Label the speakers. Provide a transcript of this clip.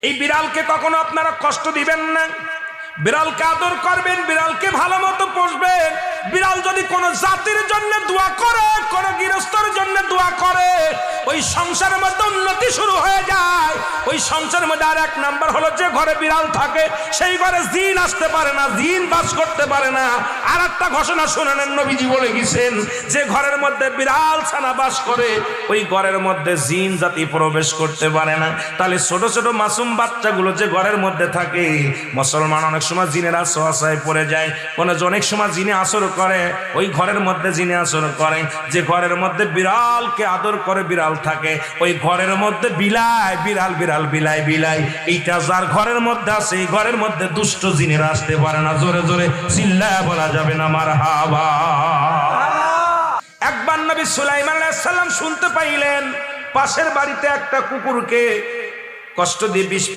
Speaker 1: এই বিড়ালকে কখনো আপনারা কষ্ট দিবেন না, বিড়ালকে আদর করবেন, বিড়ালকে ভালো মতো পুষবেন। বিড়াল যদি কোনো জাতির জন্য দোয়া করে, কোনো গৃহস্থর জন্য দোয়া করে, ওই সংসারের মধ্যে উন্নতি শুরু হয়ে যায়। ওই সংসারের মধ্যে আর এক নাম্বার হলো, যে ঘরে বিড়াল থাকে সেই ঘরে জিন আসতে পারে না, জিন বাস করতে পারে না। আর একটা ঘোষণা শুনেন, নবীজি বলে গেছেন, যে ঘরের মধ্যে বিড়াল ছানা বাস করে ওই ঘরের মধ্যে জিন জাতি প্রবেশ করতে পারে না। তাহলে ছোট ছোট মাসুম বাচ্চাগুলো যে ঘরের মধ্যে থাকে, মুসলমান অনেক সময় জিনের আশ্রয় পড়ে যায়, অনেক সময় জিনে আসর করে, ওই ঘরের মধ্যে জিনে আসর করে। যে ঘরের মধ্যে বিড়ালকে আদর করে বিড়াল থাকে, ওই ঘরের মধ্যে বিলাই বিড়াল বিড়াল বিলাই বিলাই, এইটা যার ঘরের মধ্যে আছে, এই ঘরের মধ্যে দুষ্ট জিনেরা আসতে পারে না। জোরে জোরে চিল্লায় বলা যাবে না মারহাবা। একবার নবী সুলাইমান আলাইহিস সালাম শুনতে পাইলেন, পাশের বাড়িতে একটা কুকুরকে কষ্ট দিয়ে বিষ